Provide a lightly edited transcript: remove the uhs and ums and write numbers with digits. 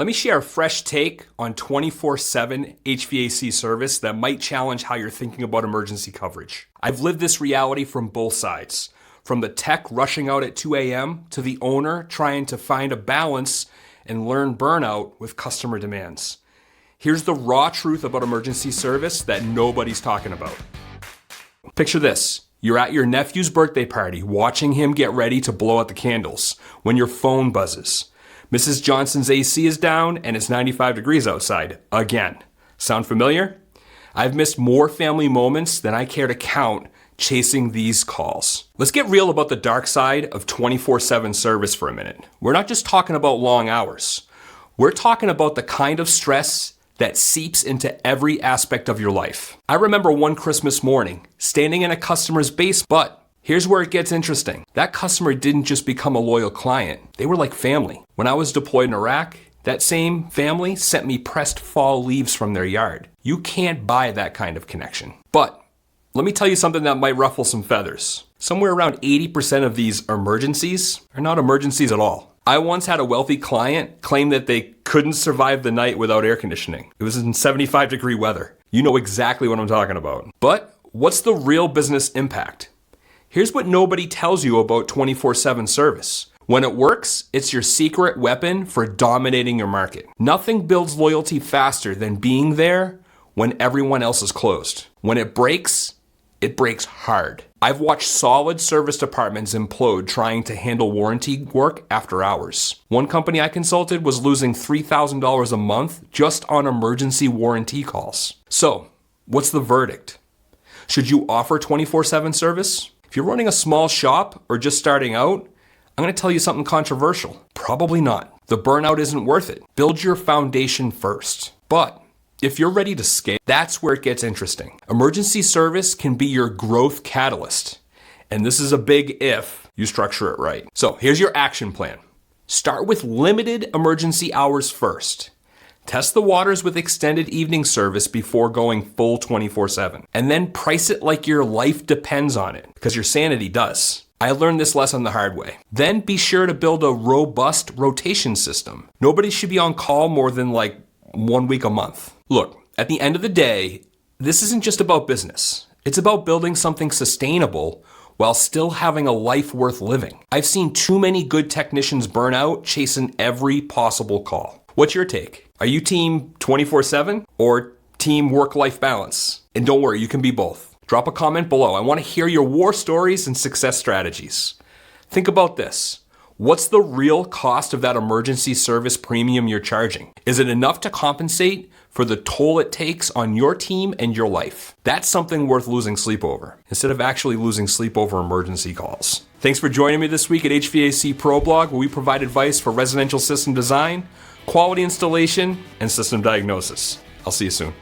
Let me share a fresh take on 24/7 HVAC service that might challenge how you're thinking about emergency coverage. I've lived this reality from both sides, from the tech rushing out at 2 a.m. to the owner trying to find a balance and learn burnout with customer demands. Here's the raw truth about emergency service that nobody's talking about. Picture this. You're at your nephew's birthday party, watching him get ready to blow out the candles, when your phone buzzes. Mrs. Johnson's AC is down and it's 95 degrees outside. Again. Sound familiar? I've missed more family moments than I care to count chasing these calls. Let's get real about the dark side of 24/7 service for a minute. We're not just talking about long hours. We're talking about the kind of stress that seeps into every aspect of your life. I remember one Christmas morning, standing in a customer's basement, but here's where it gets interesting. That customer didn't just become a loyal client. They were like family. When I was deployed in Iraq, that same family sent me pressed fall leaves from their yard. You can't buy that kind of connection. But let me tell you something that might ruffle some feathers. Somewhere around 80% of these emergencies are not emergencies at all. I once had a wealthy client claim that they couldn't survive the night without air conditioning. It was in 75-degree weather. You know exactly what I'm talking about. But what's the real business impact? Here's what nobody tells you about 24/7 service. When it works, it's your secret weapon for dominating your market. Nothing builds loyalty faster than being there when everyone else is closed. When it breaks hard. I've watched solid service departments implode trying to handle warranty work after hours. One company I consulted was losing $3,000 a month just on emergency warranty calls. So, what's the verdict? Should you offer 24/7 service? If you're running a small shop or just starting out, I'm going to tell you something controversial. Probably not. The burnout isn't worth it. Build your foundation first. But if you're ready to scale, that's where it gets interesting. Emergency service can be your growth catalyst. And this is a big if you structure it right. So here's your action plan. Start with limited emergency hours first. Test the waters with extended evening service before going full 24/7. And then price it like your life depends on it, because your sanity does. I learned this lesson the hard way. Then be sure to build a robust rotation system. Nobody should be on call more than 1 week a month. Look, at the end of the day, this isn't just about business. It's about building something sustainable while still having a life worth living. I've seen too many good technicians burn out chasing every possible call. What's your take? Are you team 24/7 or team work-life balance? And don't worry, you can be both. Drop a comment below. I want to hear your war stories and success strategies. Think about this. What's the real cost of that emergency service premium you're charging? Is it enough to compensate for the toll it takes on your team and your life? That's something worth losing sleep over, instead of actually losing sleep over emergency calls. Thanks for joining me this week at HVAC Pro Blog, where we provide advice for residential system design, quality installation, and system diagnosis. I'll see you soon.